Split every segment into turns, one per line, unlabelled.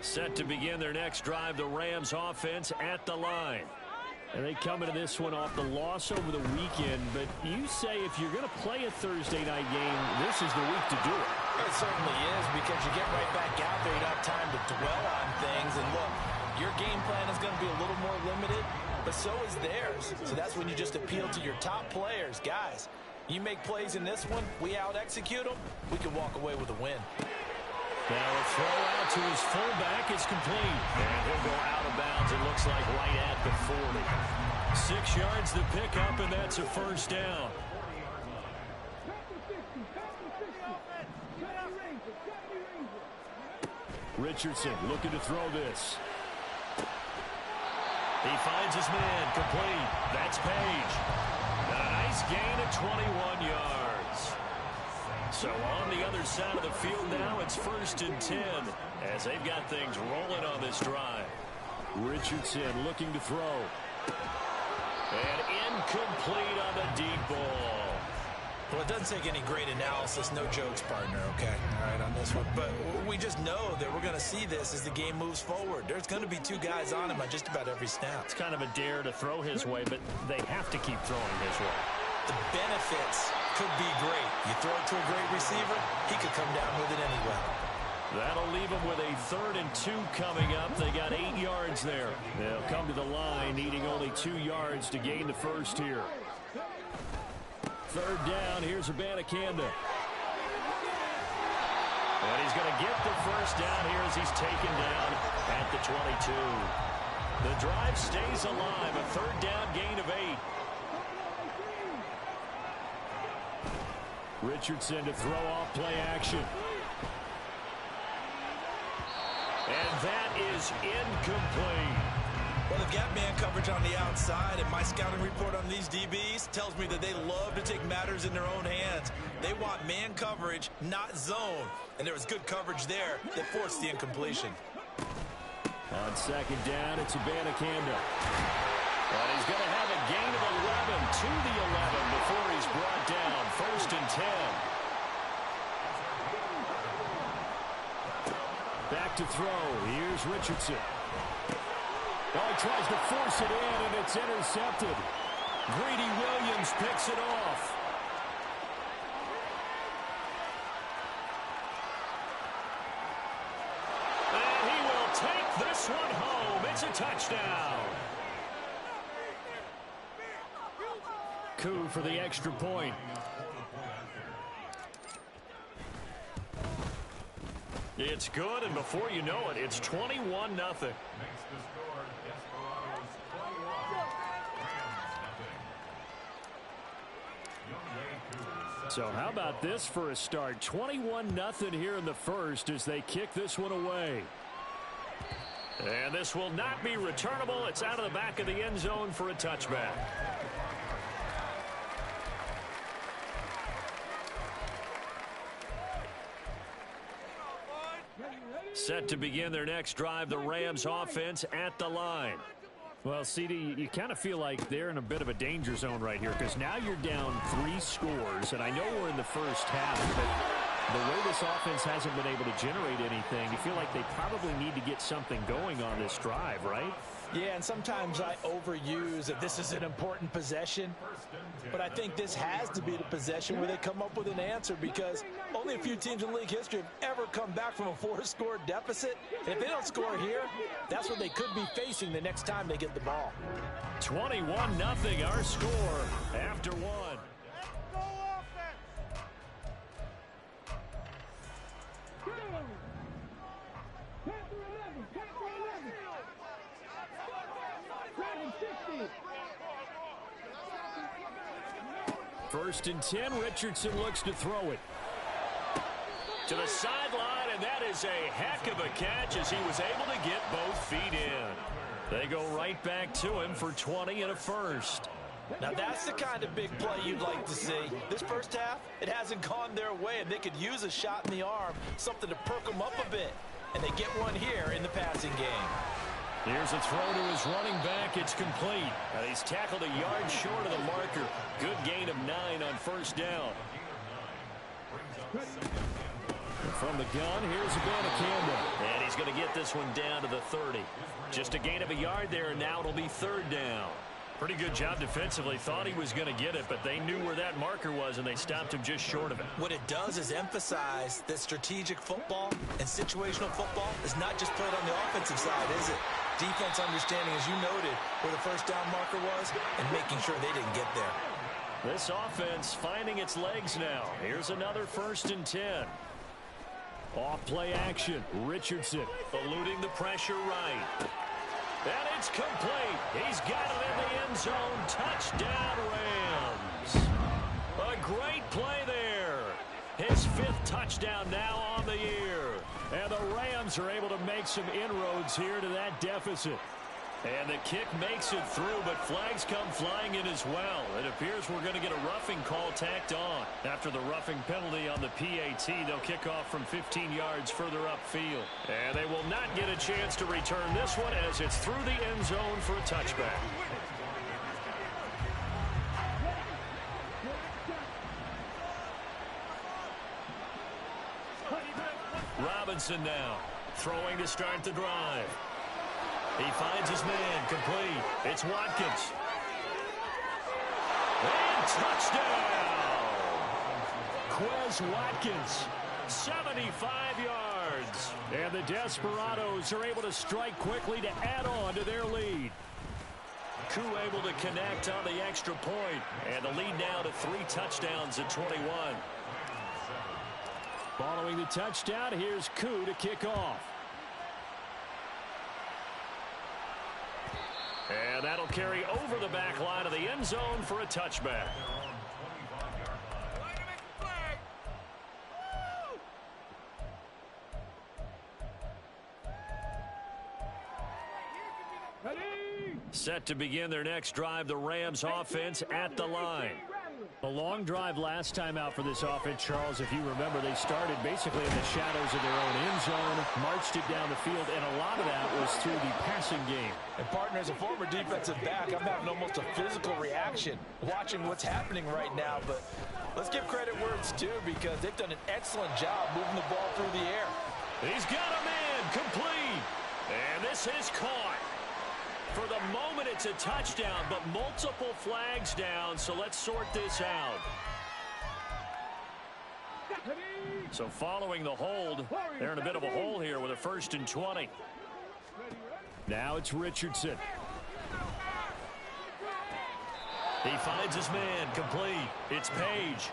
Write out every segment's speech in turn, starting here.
Set to begin their next drive, the Rams offense at the line. And they come into this one off the loss over the weekend. But you say if you're going to play a Thursday night game, this is the week to do it.
It certainly is, because you get right back out there. You don't have time to dwell on things. And look, your game plan is going to be a little more limited, but so is theirs. So that's when you just appeal to your top players. Guys, you make plays in this one, we out-execute them, we can walk away with a win.
Now a throw out to his fullback is complete. And he'll go out of bounds, it looks like right at the 40. 6 yards to pick up, and that's a first down. Richardson looking to throw this. He finds his man, complete. That's Page. A nice gain of 21 yards. So on the other side of the field now, it's 1st and 10 as they've got things rolling on this drive. Richardson looking to throw. And incomplete on the deep ball.
Well, it doesn't take any great analysis, no jokes, partner, okay? All right, on this one. But we just know that we're going to see this as the game moves forward. There's going to be 2 guys on him on just about every snap.
It's kind of a dare to throw his way, but they have to keep throwing his way.
The benefits could be great. You throw it to a great receiver, he could come down with it anyway.
That'll leave them with a 3rd and 2 coming up. They got 8 yards there. They'll come to the line, needing only 2 yards to gain the first here. 3rd down, here's Abanikanda. And he's going to get the first down here as he's taken down at the 22. The drive stays alive, a 3rd down gain of 8. Richardson to throw off play action. And that is incomplete.
Well, they've got man coverage on the outside, and my scouting report on these DBs tells me that they love to take matters in their own hands. They want man coverage, not zone. And there was good coverage there that forced the incompletion.
On 2nd down, it's Abanikanda. But he's going to have a gain of 11 to the 11 before he's brought down. 1st and 10. Back to throw. Here's Richardson. Oh, he tries to force it in, and it's intercepted. Greedy Williams picks it off. And he will take this one home. It's a touchdown. Coup for the extra point. It's good, and before you know it, it's 21-0. So how about this for a start? 21-0 here in the first as they kick this one away. And this will not be returnable. It's out of the back of the end zone for a touchback. Set to begin their next drive, the Rams offense at the line. Well, CD, you kind of feel like they're in a bit of a danger zone right here because now you're down 3 scores, and I know we're in the first half, but the way this offense hasn't been able to generate anything, you feel like they probably need to get something going on this drive, right?
Yeah, and sometimes I overuse that this is an important possession, but I think this has to be the possession where they come up with an answer because only a few teams in league history have ever come back from a 4-score deficit. And if they don't score here, that's what they could be facing the next time they get the ball.
21-0 our score after 1. First and 10, Richardson looks to throw it. To the sideline, and that is a heck of a catch as he was able to get both feet in. They go right back to him for 20 and a first.
Now that's the kind of big play you'd like to see. This first half, it hasn't gone their way, and they could use a shot in the arm, something to perk them up a bit. And they get one here in the passing game.
Here's a throw to his running back. It's complete. And he's tackled a yard short of the marker. Good gain of 9 on first down. And from the gun, here's Abanikanda. And he's going to get get this one down to the 30. Just a gain of a yard there, and now it'll be third down. Pretty good job defensively. Thought he was going to get it, but they knew where that marker was, and they stopped him just short of it.
What it does is emphasize that strategic football and situational football is not just played on the offensive side, is it? Defense understanding, as you noted, where the first down marker was and making sure they didn't get there.
This offense finding its legs now. Here's another 1st and 10. Off play action. Richardson eluding the pressure right. And it's complete. He's got it in the end zone. Touchdown, Rams. A great play there. His 5th touchdown now on the year. And the Rams are able to make some inroads here to that deficit. And the kick makes it through, but flags come flying in as well. It appears we're going to get a roughing call tacked on. After the roughing penalty on the PAT, they'll kick off from 15 yards further upfield. And they will not get a chance to return this one as it's through the end zone for a touchback. Robinson now, throwing to start the drive. He finds his man, complete. It's Watkins. And touchdown! Quez Watkins, 75 yards. And the Desperados are able to strike quickly to add on to their lead. Koo able to connect on the extra point. And the lead now to 3 touchdowns at 21. Following the touchdown, here's Koo to kick off. And that'll carry over the back line of the end zone for a touchback. Set to begin their next drive, the Rams offense at the line. A long drive last time out for this offense, Charles. If you remember, they started basically in the shadows of their own end zone, marched it down the field, and a lot of that was through the passing game.
And, partner, as a former defensive back, I'm having almost a physical reaction watching what's happening right now. But let's give credit where it's due because they've done an excellent job moving the ball through the air.
He's got a man, complete. And this is caught. For the moment, it's a touchdown, but multiple flags down, so let's sort this out. So following the hold, they're in a bit of a hole here with a 1st and 20. Now it's Richardson. He finds his man, complete. It's Page.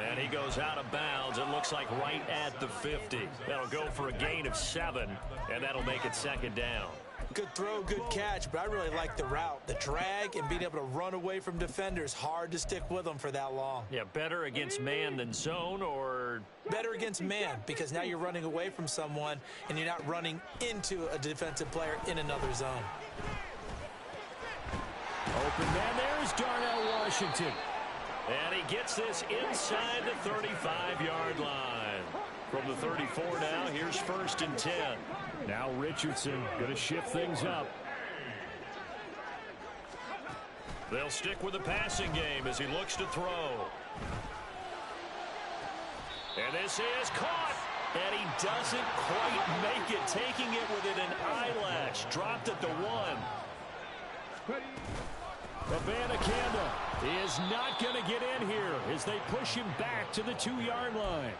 And he goes out of bounds. It looks like right at the 50. That'll go for a gain of 7, and that'll make it 2nd down.
Good throw, good catch, but I really like the route. The drag and being able to run away from defenders. Hard to stick with them for that long.
Yeah, better against man than zone, or?
Better against man, because now you're running away from someone and you're not running into a defensive player in another zone.
Open man, there's Darnell Washington. And he gets this inside the 35-yard line. From the 34 now, here's 1st and 10. Now Richardson going to shift things up. They'll stick with the passing game as he looks to throw. And this is caught. And he doesn't quite make it, taking it within an eyelash. Dropped at the 1. Abanikanda is not going to get in here as they push him back to the 2-yard line.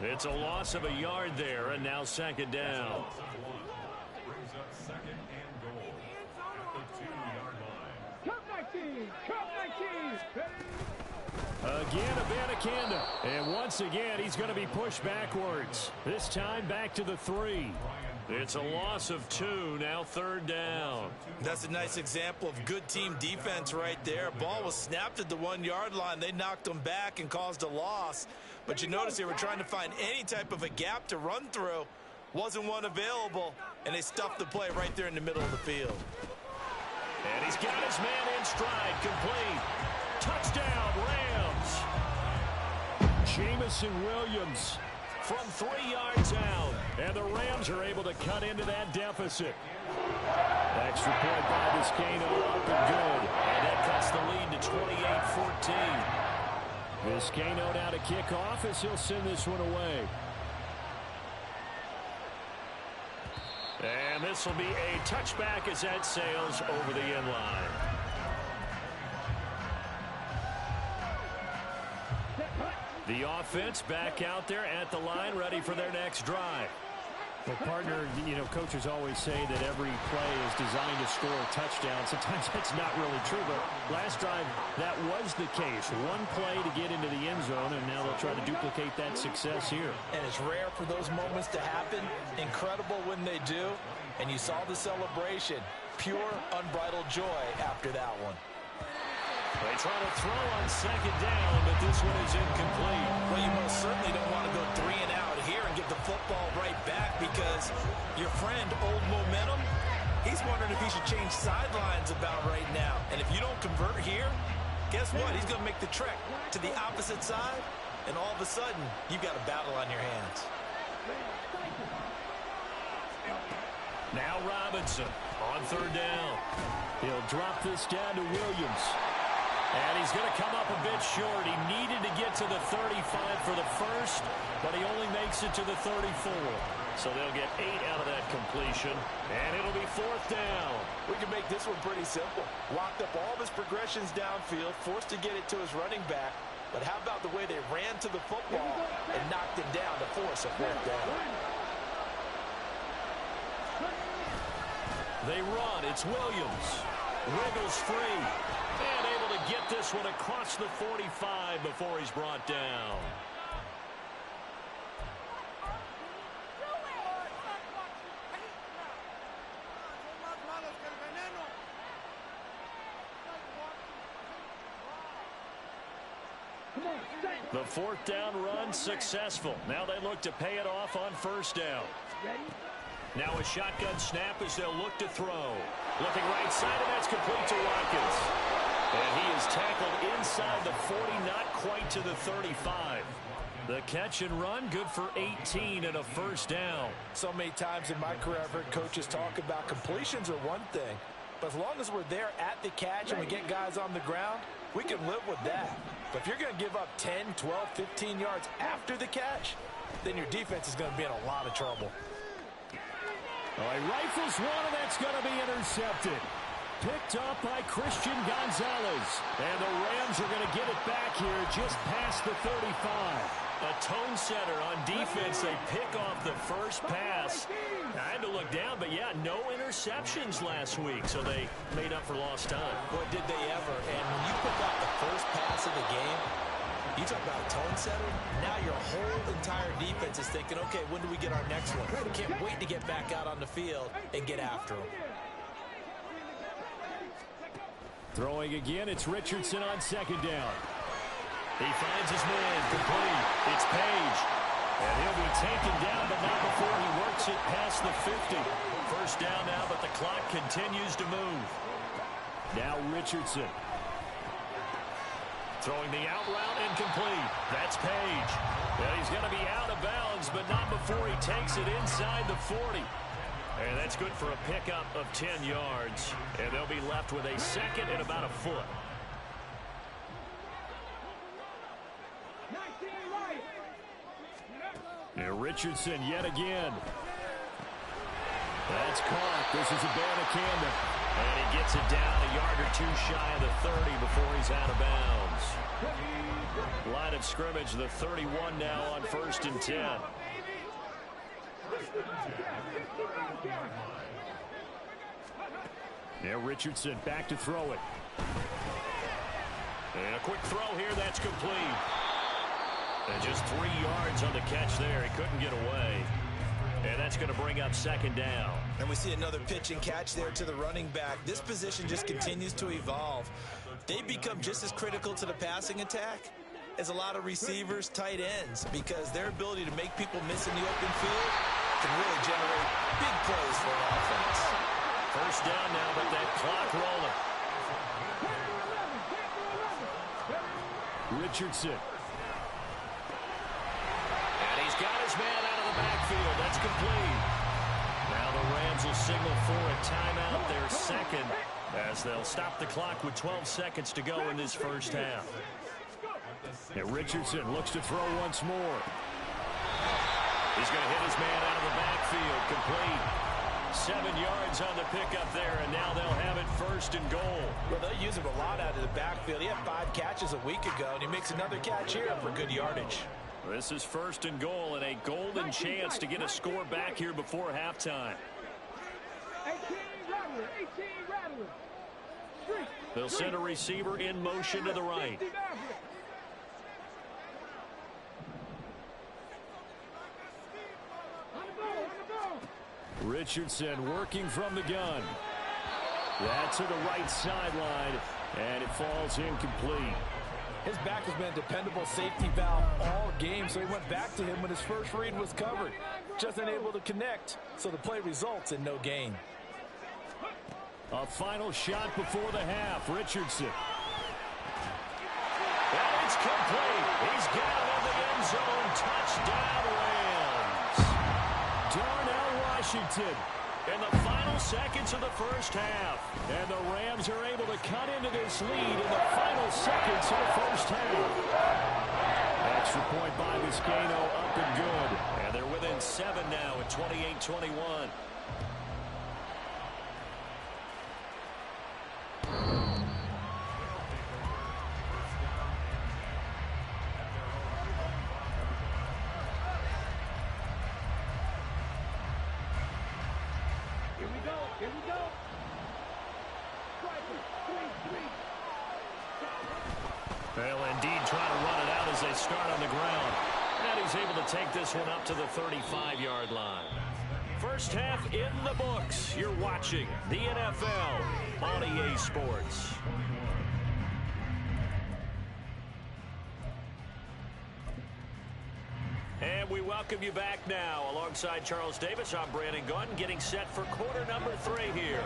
It's a loss of a yard there, and now 2nd down. Again, Abanikanda. And once again, he's going to be pushed backwards. This time back to the 3. It's a loss of 2, now 3rd down.
That's a nice example of good team defense right there. Ball was snapped at the 1-yard line. They knocked them back and caused a loss. But you notice they were trying to find any type of a gap to run through. Wasn't one available, and they stuffed the play right there in the middle of the field.
And he's got his man in stride, complete. Touchdown, Rams. Jamison Williams from 3 yards out. And the Rams are able to cut into that deficit. Extra point by Vizcaino up and good. And that cuts the lead to 28-14. Vizcaino now to kick off as he'll send this one away. And this will be a touchback as that sails over the end line. The offense back out there at the line, ready for their next drive.
Well, partner, you know, coaches always say that every play is designed to score a touchdown. Sometimes that's not really true, but last drive, that was the case. One play to get into the end zone, and now they'll try to duplicate that success here.
And it's rare for those moments to happen. Incredible when they do. And you saw the celebration. Pure, unbridled joy after that one.
They try to throw on second down, but this one is incomplete.
Well, you most certainly don't want to go 3 and out here and get the football right back because your friend, Old Momentum, he's wondering if he should change sidelines about right now. And if you don't convert here, guess what? He's going to make the trek to the opposite side, and all of a sudden, you've got a battle on your hands.
Now Robinson on third down.
He'll drop this down to Williams.
And he's going to come up a bit short. He needed to get to the 35 for the first, but he only makes it to the 34. So they'll get 8 out of that completion, and it'll be fourth down.
We can make this one pretty simple. Locked up all of his progressions downfield, forced to get it to his running back. But how about the way they ran to the football and knocked him down to force a fourth down?
They run. It's Williams. Wiggles free. And able to get this one across the 45 before he's brought down. The fourth down run successful. Now they look to pay it off on first down. Now a shotgun snap as they'll look to throw. Looking right side, and that's complete to Watkins. And he is tackled inside the 40, not quite to the 35. The catch and run, good for 18 and a first down.
So many times in my career, I've heard coaches talk about completions are one thing. But as long as we're there at the catch and we get guys on the ground, we can live with that. But if you're going to give up 10, 12, 15 yards after the catch, then your defense is going to be in a lot of trouble.
All right, rifles one, and that's going to be intercepted. Picked up by Christian Gonzalez. And the Rams are going to get it back here just past the 35.
A tone setter on defense. They pick off the first pass. I had to look down, but yeah, no interceptions last week, so they made up for lost time.
Boy, did they ever. And when you pick off the first pass of the game, you talk about a tone setter, now your whole entire defense is thinking, okay, when do we get our next one? Can't wait to get back out on the field and get after them.
Throwing again, it's Richardson on second down.
He finds his man, complete. It's Page. And he'll be taken down, but not before he works it past the 50. First down now, but the clock continues to move.
Now Richardson.
Throwing the out route incomplete. That's Page. And he's going to be out of bounds, but not before he takes it inside the 40. And that's good for a pickup of 10 yards. And they'll be left with a second and about a foot.
And Richardson yet again. That's caught. This is Abanikanda.
And he gets it down a yard or two shy of the 30 before he's out of bounds. Line of scrimmage, the 31 now on first and 10.
Now Richardson back to throw it.
And a quick throw here, that's complete. And just 3 yards on the catch there. He couldn't get away. And that's going to bring up second down.
And we see another pitch and catch there to the running back. This position just continues to evolve. They become just as critical to the passing attack as a lot of receivers, tight ends, because their ability to make people miss in the open field can really generate big plays for an offense.
First down now, but that clock rolling.
Richardson.
And he's got his man out of the backfield. That's complete. Now the Rams will signal for a timeout, their second, as they'll stop the clock with 12 seconds to go in this first half.
And Richardson looks to throw once more.
He's going to hit his man out of the backfield, complete. 7 yards on the pickup there, and now they'll have it 1st and goal.
Well, they'll use him a lot out of the backfield. He had 5 catches a week ago, and he makes another catch here for good yardage.
This is 1st and goal, and a golden chance to get a score back here before halftime. They'll send a receiver in motion to the right. Richardson working from the gun. That's to the right sideline, and it falls incomplete.
His back has been a dependable safety valve all game, so he went back to him when his first read was covered. Just unable to connect, so the play results in no gain.
A final shot before the half. Richardson. And it's complete. He's got it in the end zone. Touchdown, Rams. Darnell Washington in the final seconds of the first half. And the Rams are able to cut into this lead in the final seconds of the first half. Extra point by Vizcaino, up and good. And they're within 7 now at 28-21. They'll indeed try to run it out as they start on the ground. And he's able to take this one up to the 35-yard line. First half in the books. You're watching the NFL on EA Sports. And we welcome you back now. Alongside Charles Davis, I'm Brandon Gunn, getting set for quarter number 3 here.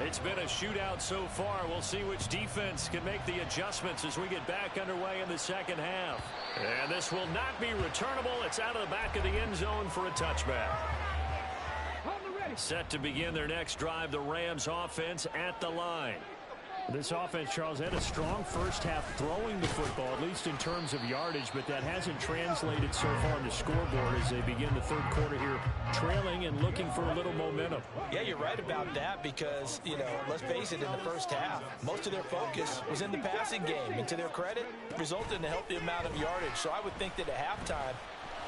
It's been a shootout so far. We'll see which defense can make the adjustments as we get back underway in the second half. And this will not be returnable. It's out of the back of the end zone for a touchback. Set to begin their next drive, the Rams offense at the line.
This offense, Charles, had a strong first half throwing the football, at least in terms of yardage, but that hasn't translated so far on the scoreboard as they begin the third quarter here, trailing and looking for a little momentum.
Yeah, you're right about that because, you know, let's face it, in the first half, most of their focus was in the passing game. And to their credit, resulted in a healthy amount of yardage. So I would think that at halftime,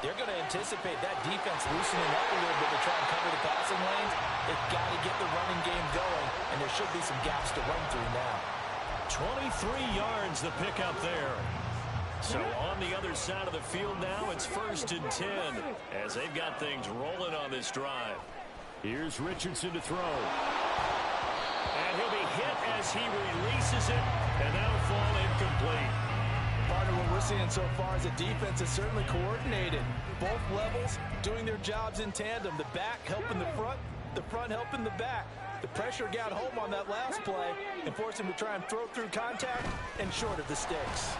they're going to anticipate that defense loosening up a little bit to try and cover the passing lanes. They've got to get the running game going, and there should be some gaps to run through now.
23 yards the pickup there. So on the other side of the field now, it's 1st and 10 as they've got things rolling on this drive.
Here's Richardson to throw.
And he'll be hit as he releases it, and that'll fall incomplete.
Partner, what we're seeing so far is the defense is certainly coordinated. Both levels doing their jobs in tandem. The back helping the front helping the back. The pressure got home on that last play and forced him to try and throw through contact and short of the sticks.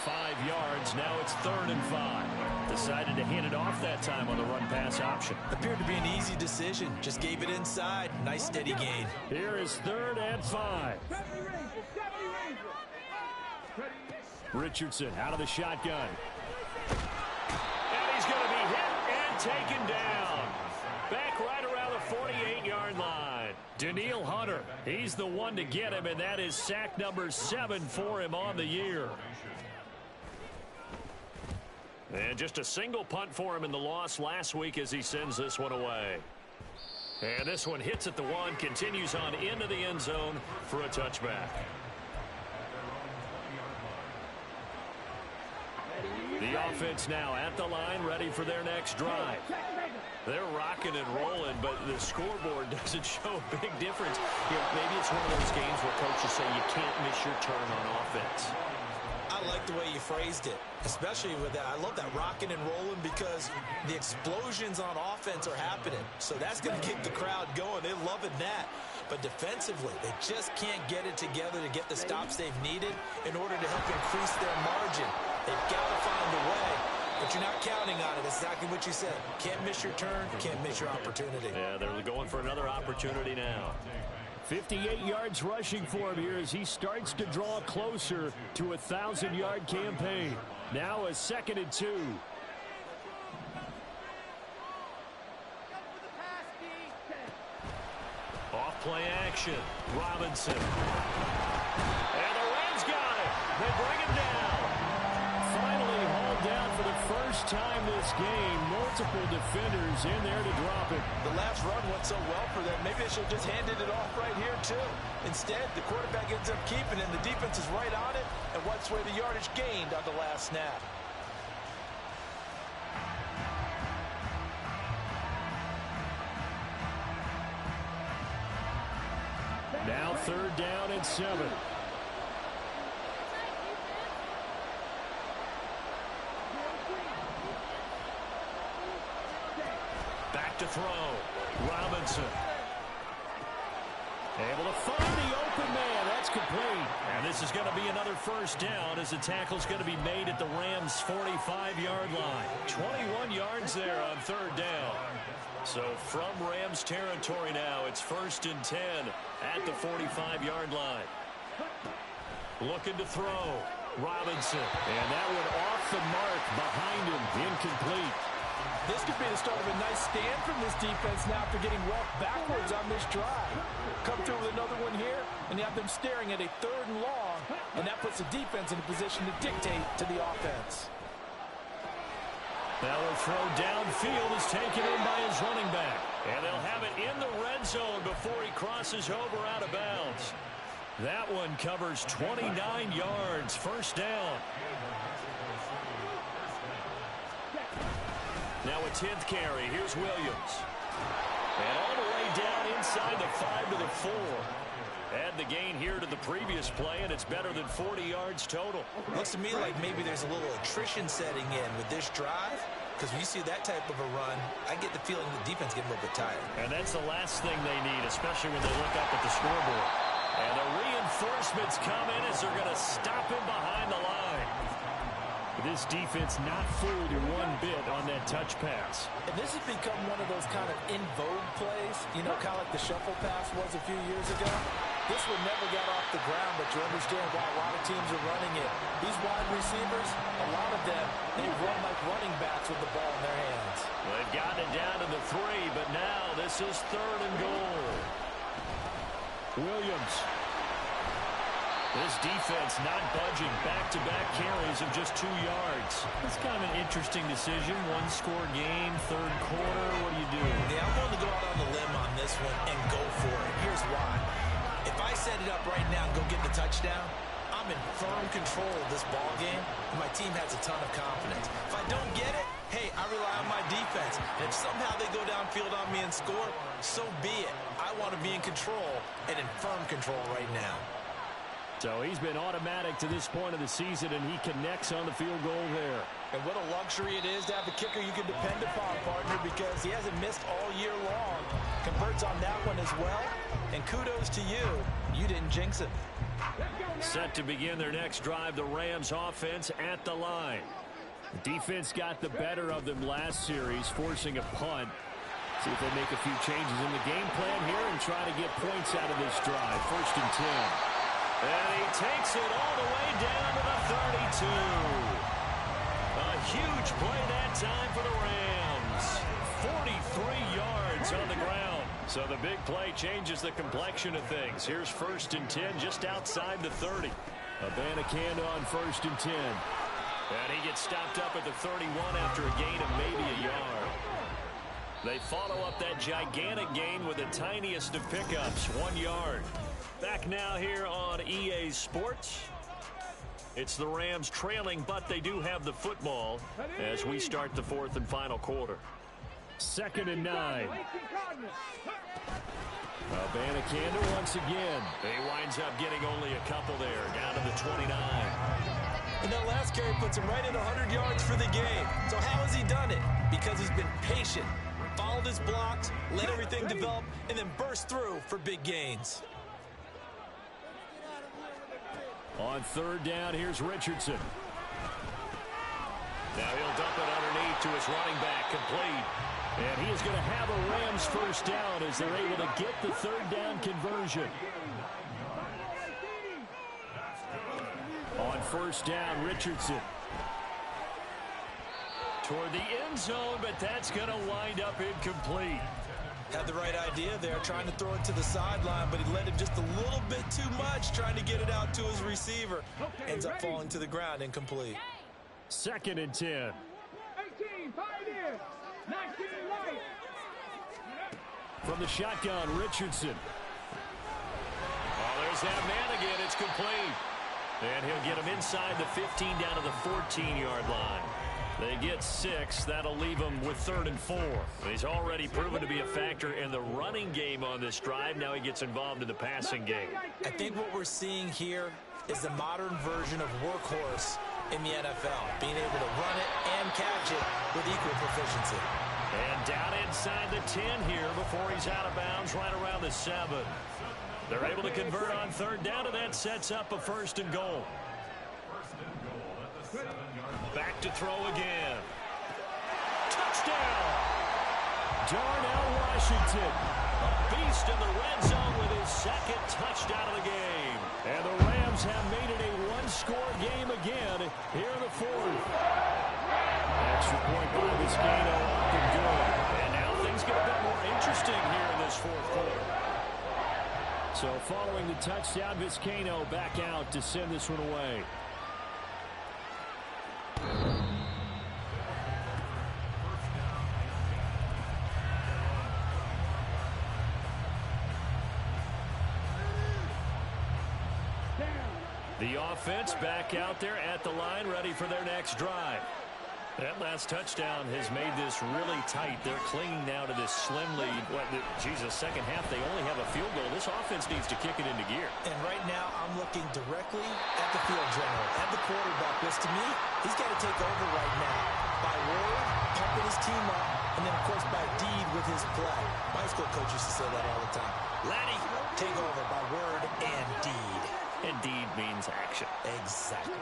5 yards, now it's 3rd and 5. Decided to hand it off that time on the run-pass option.
Appeared to be an easy decision. Just gave it inside. Nice steady gain.
Here is 3rd and 5. Richardson out of the shotgun.
And he's going to be hit and taken down. Back right around the 48-yard line. Daniil Hunter, he's the one to get him, and that is sack number 7 for him on the year. And just a single punt for him in the loss last week as he sends this one away. And this one hits at the 1, continues on into the end zone for a touchback. The offense now at the line, ready for their next drive. They're rocking and rolling, but the scoreboard doesn't show a big difference. You know, maybe it's one of those games where coaches say you can't miss your turn on offense.
I like the way you phrased it, especially with that. I love that rocking and rolling because the explosions on offense are happening. So that's going to keep the crowd going. They're loving that. But defensively, they just can't get it together to get the stops they've needed in order to help increase their margin. They've got to find a way, but you're not counting on it. That's exactly what you said. Can't miss your turn, can't miss your opportunity.
Yeah, they're going for another opportunity now.
58 yards rushing for him here as he starts to draw closer to a 1,000-yard campaign. Now a 2nd and 2.
Off play action. Robinson. And the Rams got it. They bring it down.
Finally hauled down for the first time this game. Multiple defenders in there to drop it.
The last run went so well for them. Maybe they should have just handed it off right here, too. Instead, the quarterback ends up keeping it, and the defense is right on it and wipes away the yardage gained on the last snap.
Now 3rd down and 7.
Back to throw. Robinson. Able to find the open man. That's complete. And this is going to be another first down as the tackle's going to be made at the Rams' 45-yard line. 21 yards there on 3rd down. So from Rams territory now, it's 1st and 10 at the 45-yard line. Looking to throw. Robinson.
And that one off the mark behind him. Incomplete.
This could be the start of a nice stand from this defense now after getting walked backwards on this drive. Come through with another one here, and you have them staring at a 3rd and long, and that puts the defense in a position to dictate to the offense.
Now the throw downfield is taken in by his running back. And they'll have it in the red zone before he crosses over out of bounds. That one covers 29 yards. 1st down. Now a 10th carry. Here's Williams. And all the way down inside the 5 to the 4. Add the gain here to the previous play, and it's better than 40 yards total.
Looks to me like maybe there's a little attrition setting in with this drive, because when you see that type of a run, I get the feeling the defense getting a little bit tired.
And that's the last thing they need, especially when they look up at the scoreboard. And the reinforcements come in as they're going to stop him behind the line.
This defense not fooled one bit on that touch pass.
And this has become one of those kind of in vogue plays, you know, kind of like the shuffle pass was a few years ago. This one never got off the ground, but you understand why a lot of teams are running it. These wide receivers, a lot of them, they run like running backs with the ball in their hands.
Well, they've gotten it down to the 3, but now this is 3rd and goal.
Williams.
This defense not budging. Back-to-back carries of just 2 yards. It's kind of an interesting decision. 1-score game, 3rd quarter. What do you do?
Yeah, I'm going to go out on the limb on this one and go for it. Here's why. If I set it up right now and go get the touchdown, I'm in firm control of this ball game, and my team has a ton of confidence. If I don't get it, hey, I rely on my defense. And if somehow they go downfield on me and score, so be it. I want to be in control and in firm control right now.
So he's been automatic to this point of the season, and he connects on the field goal there.
And what a luxury it is to have a kicker you can depend upon, partner, because he hasn't missed all year long. Converts on that one as well. And kudos to you. You didn't jinx him.
Set to begin their next drive, the Rams offense at the line.
The defense got the better of them last series, forcing a punt. See if they make a few changes in the game plan here and try to get points out of this drive. 1st and 10.
And he takes it all the way down to the 32. A huge play that time for the Rams. 43 yards on the ground. So the big play changes the complexion of things. Here's 1st and 10 just outside the 30.
Abanikanda on 1st and 10.
And he gets stopped up at the 31 after a gain of maybe a yard. They follow up that gigantic gain with the tiniest of pickups, 1 yard. Back now here on EA Sports. It's the Rams trailing, but they do have the football as we start the 4th and final quarter.
2nd and 9. Abanikanda once again.
He winds up getting only a couple there, down to the 29.
And that last carry puts him right at 100 yards for the game. So how has he done it? Because he's been patient, followed his blocks, let everything develop, and then burst through for big gains.
On 3rd down, here's Richardson.
Now he'll dump it underneath to his running back, complete.
And he is going to have a Rams 1st down as they're able to get the 3rd down conversion. On 1st down, Richardson.
Toward the end zone, but that's going to wind up incomplete.
Had the right idea there, trying to throw it to the sideline, but he let him just a little bit too much, trying to get it out to his receiver. Ends up falling to the ground, incomplete.
2nd and 10.
18, Pioneer. 19, Light.
From the shotgun, Richardson.
Oh, there's that man again. It's complete. And he'll get him inside the 15 down to the 14-yard line. They get 6. That'll leave him with 3rd and 4. He's already proven to be a factor in the running game on this drive. Now he gets involved in the passing game.
I think what we're seeing here is the modern version of workhorse in the NFL, being able to run it and catch it with equal proficiency.
And down inside the 10 here before he's out of bounds, right around the 7. They're able to convert on 3rd down, and that sets up a 1st and goal. Back to throw again. Touchdown!
Darnell Washington.
A beast in the red zone with his 2nd touchdown of the game.
And the Rams have made it a one-score game again here in the 4th. Extra point by Vizcaino up and good.
And now things get a bit more interesting here in this 4th quarter.
So following the touchdown, Vizcaino back out to send this one away.
The offense back out there at the line, ready for their next drive. That last touchdown has made this really tight. They're clinging now to this slim lead. Second half, they only have a field goal. This offense needs to kick it into gear.
And right now, I'm looking directly at the field general, at the quarterback, because to me, he's got to take over right now. By word, pumping his team up, and then, of course, by deed with his play. My school coach used to say that all the time. Laddie, take over by word and deed.
And deed means action.
Exactly.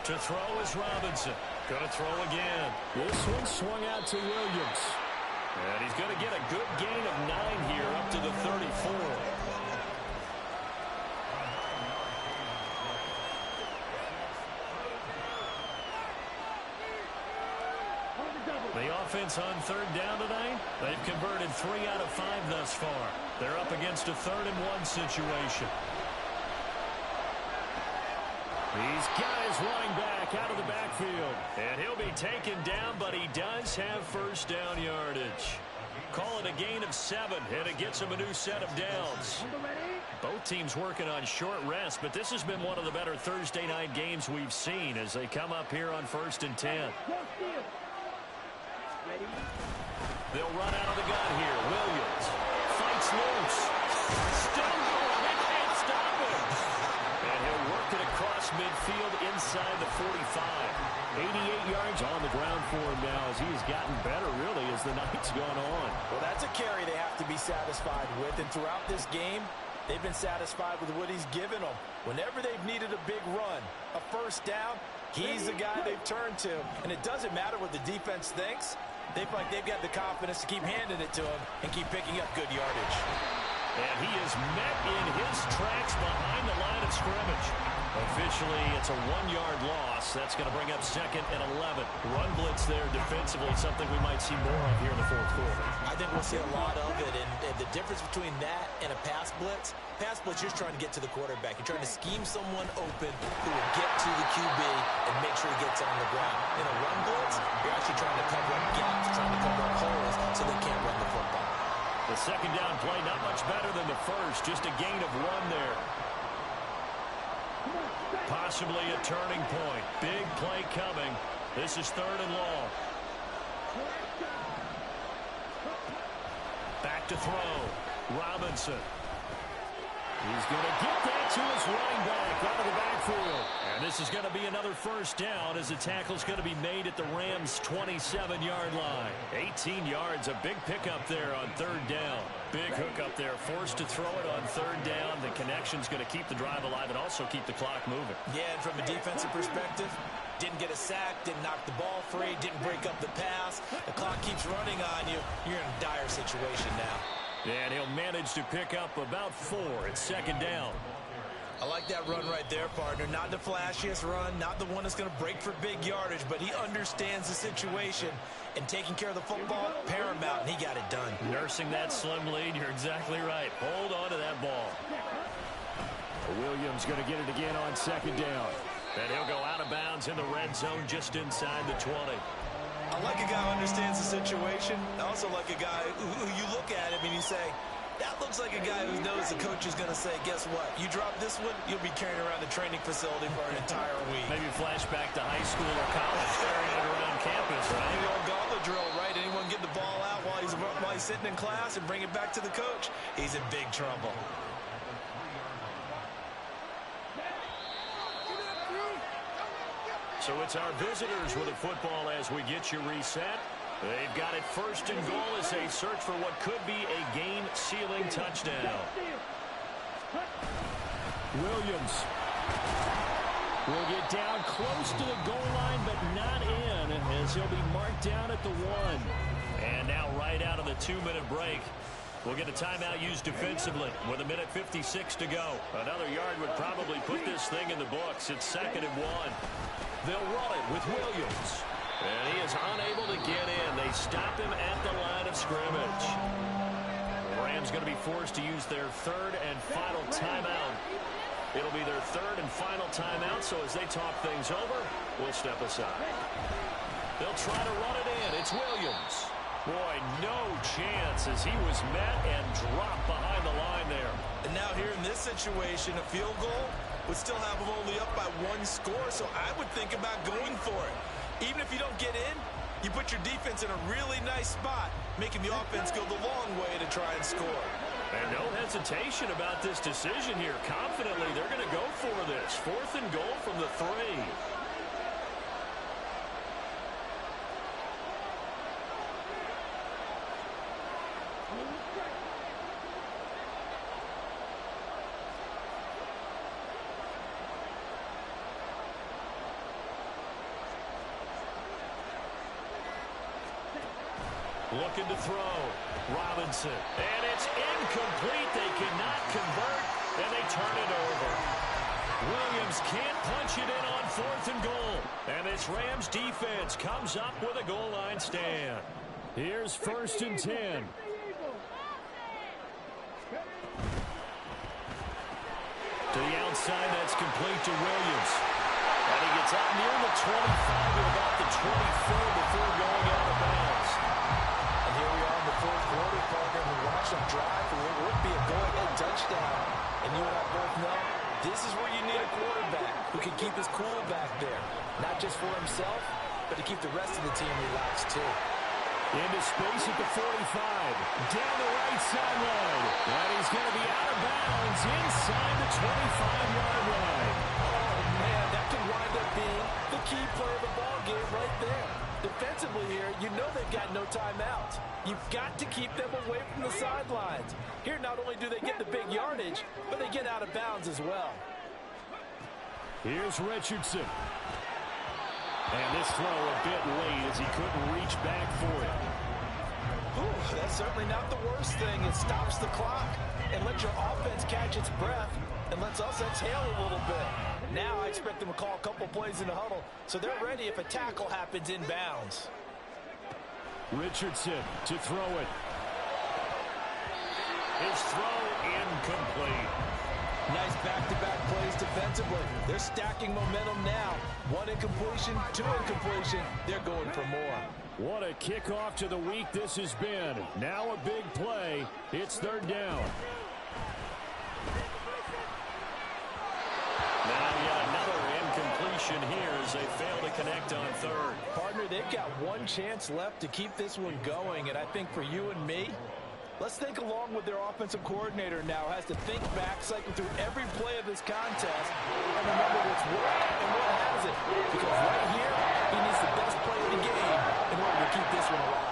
To throw is Robinson. Going to throw again.
This one swung out to Williams.
And he's going to get a good gain of 9 here up to the 34. The offense on 3rd down tonight, they've converted 3 out of 5 thus far. They're up against a 3rd and 1 situation.
He's got his running back out of the backfield.
And he'll be taken down, but he does have 1st down yardage. Call it a gain of 7, and it gets him a new set of downs. Both teams working on short rest, but this has been one of the better Thursday night games we've seen as they come up here on 1st and 10. They'll run out of the gun here. Williams fights loose. Still going. They can't stop him. And he'll work it across midfield inside the 45.
88 yards on the ground for him now as he has gotten better, really, as the night's gone on.
Well, that's a carry they have to be satisfied with. And throughout this game, they've been satisfied with what he's given them. Whenever they've needed a big run, a 1st down, he's the guy they've turned to. And it doesn't matter what the defense thinks. They feel like they've got the confidence to keep handing it to him and keep picking up good yardage.
And he is met in his tracks behind the line of scrimmage. Officially, it's a 1-yard loss. That's going to bring up 2nd and 11. Run blitz there defensively, something we might see more of here in the 4th quarter.
I think we'll see a lot of it. And the difference between that and a pass blitz, you're just trying to get to the quarterback. You're trying to scheme someone open who will get to the QB and make sure he gets on the ground. In a run blitz, you're actually trying to cover up gaps, trying to cover up holes so they can't run the football.
The 2nd down play not much better than the 1st, just a gain of 1 there. Possibly a turning point. Big play coming. This is 3rd and long. Back to throw. Robinson.
He's going to get that to his running back out of the backfield.
And this is going to be another 1st down as the tackle's going to be made at the Rams' 27-yard line. 18 yards, a big pickup there on 3rd down. Big hook up there, forced to throw it on 3rd down. The connection's going to keep the drive alive and also keep the clock moving.
Yeah, and from a defensive perspective, didn't get a sack, didn't knock the ball free, didn't break up the pass. The clock keeps running on you. You're in a dire situation now.
And he'll manage to pick up about 4 at 2nd down.
I like that run right there, partner. Not the flashiest run, not the one that's going to break for big yardage, but he understands the situation, and taking care of the football, paramount, and he got it done.
Nursing that slim lead, you're exactly right. Hold on to that ball.
Williams going to get it again on second down.
And he'll go out of bounds in the red zone just inside the 20.
I like a guy who understands the situation. I also like a guy who you look at him and you say, that looks like a guy who knows the coach is going to say, guess what? You drop this one, you'll be carrying around the training facility for an entire week.
Maybe flashback to high school or college, carrying it around campus, right?
The old gauntlet drill, right? Anyone get the ball out while he's sitting in class and bring it back to the coach? He's in big trouble.
So it's our visitors with the football as we get you reset. They've got it first and goal as they search for what could be a game-sealing touchdown.
Williams will get down close to the goal line, but not in, as he'll be marked down at the 1.
And now right out of the 2-minute break, we'll get a timeout used defensively with 1:56 to go. Another yard would probably put this thing in the books. It's 2nd and 1. They'll run it with Williams. And he is unable to get in. They stop him at the line of scrimmage. The Rams going to be forced to use their 3rd and final timeout. It'll be their 3rd and final timeout, so as they talk things over, we'll step aside. They'll try to run it in. It's Williams. Boy, no chance as he was met and dropped behind the line there.
And now here in this situation, a field goal would still have them only up by 1 score, so I would think about going for it. Even if you don't get in, you put your defense in a really nice spot, making the offense go the long way to try and score.
And no hesitation about this decision here. Confidently, they're going to go for this. 4th and goal from the 3. Looking to throw. Robinson. And it's incomplete. They cannot convert, and they turn it over. Williams can't punch it in on 4th and goal. And this Rams defense comes up with a goal line stand.
Here's 1st and 10.
To the outside, that's complete to Williams. And he gets up near the 25 to about the 24 before going out of bounds.
And here we are in the 4th quarter, partner. We watch them drive for what would be a go-ahead touchdown. And you and I both know this is where you need a quarterback who can keep his cool back there. Not just for himself, but to keep the rest of the team relaxed too.
Into space at the 45. Down the right sideline. And he's going to be out of bounds inside the 25-yard line.
Oh, man, that could wind up being the key play of the ball game right there. Defensively here, you know they've got no timeouts. You've got to keep them away from the sidelines. Here, not only do they get the big yardage, but they get out of bounds as well.
Here's Richardson. And this throw a bit late as he couldn't reach back for it.
Ooh, that's certainly not the worst thing. It stops the clock and lets your offense catch its breath and lets us exhale a little bit. Now I expect them to call a couple plays in the huddle so they're ready if a tackle happens inbounds.
Richardson to throw it.
His throw incomplete.
Nice back-to-back plays defensively. They're stacking momentum now. 1 incompletion, 2 incompletion. They're going for more.
What a kickoff to the week this has been. Now a big play. It's 3rd down.
Now yet another incompletion here as they fail to connect on 3rd.
Partner, they've got 1 chance left to keep this one going, and I think for you and me, let's think along with their offensive coordinator now has to think back, cycle through every play of this contest, and remember what's worked and what hasn't. Because right here, he needs the best play of the game in order to keep this one alive.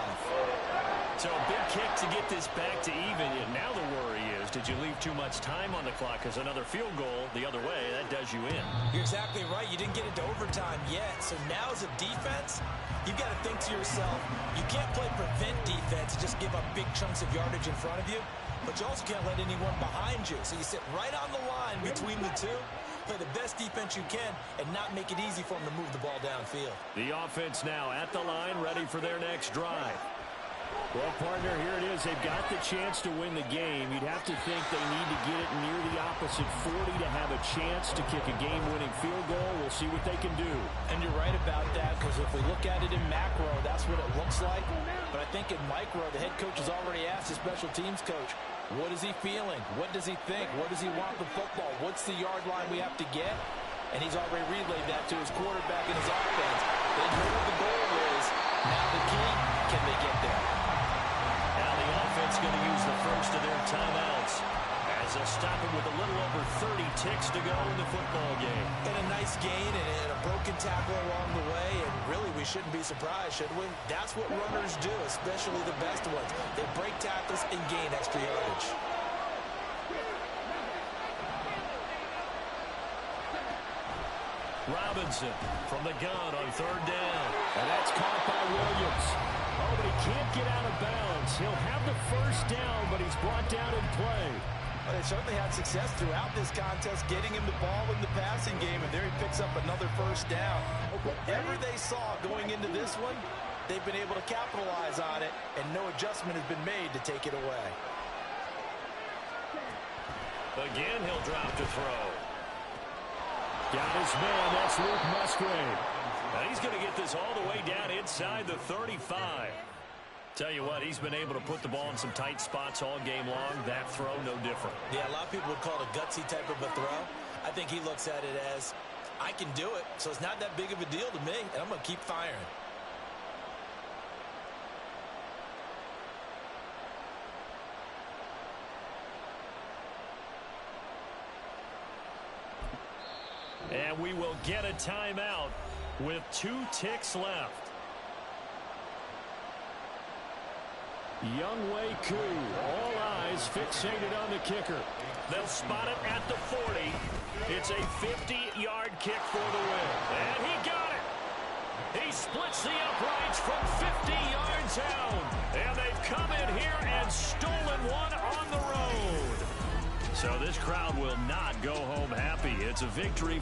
So a big kick to get this back to even. And now the worry is, did you leave too much time on the clock? Because another field goal the other way, that does you in.
You're exactly right. You didn't get into overtime yet. So now as a defense, You've got to think to yourself, you can't play prevent defense and just give up big chunks of yardage in front of you, but you also can't let anyone behind you. So you sit right on the line between the two, play the best defense you can, and not make it easy for them to move the ball downfield.
The offense now at the line, ready for their next drive.
Well, partner, here it is. They've got the chance to win the game. You'd have to think they need to get it near the opposite 40 to have a chance to kick a game-winning field goal. We'll see what they can do.
And you're right about that, because if we look at it in macro, that's what it looks like. But I think in micro, the head coach has already asked the special teams coach, what is he feeling? What does he think? Where does he want the football? What's the yard line we have to get? And he's already relayed that to his quarterback and his offense. They know what the goal is. Now the key, can they get there?
Now the offense going to use the first of their timeouts as they'll stop it with a little over 30 ticks to go in the football game.
And a nice gain and a broken tackle along the way, and really we shouldn't be surprised, should we? That's what runners do, especially the best ones. They break tackles and gain extra yardage.
Robinson from the gun on third down.
And that's caught by Williams. Oh, but he can't get out of bounds. He'll have the first down, but he's brought down in play.
Well, they certainly had success throughout this contest getting him the ball in the passing game, and there he picks up another first down. Whatever they saw going into this one, they've been able to capitalize on it, and no adjustment has been made to take it away.
Again, he'll drop to throw.
Got his man, that's Luke Musgrave.
Now he's going to get this all the way down inside the 35. Tell you what, he's been able to put the ball in some tight spots all game long. That throw, no different.
Yeah, a lot of people would call it a gutsy type of a throw. I think he looks at it as, I can do it, so it's not that big of a deal to me, and I'm going to keep firing.
And we will get a timeout with 2 ticks left.
Younghoe Koo, all eyes fixated on the kicker.
They'll spot it at the 40. It's a 50-yard kick for the win. And he got it. He splits the uprights from 50 yards out. And they've come in here and stolen one on the road. So this crowd will not go home happy. It's a victory.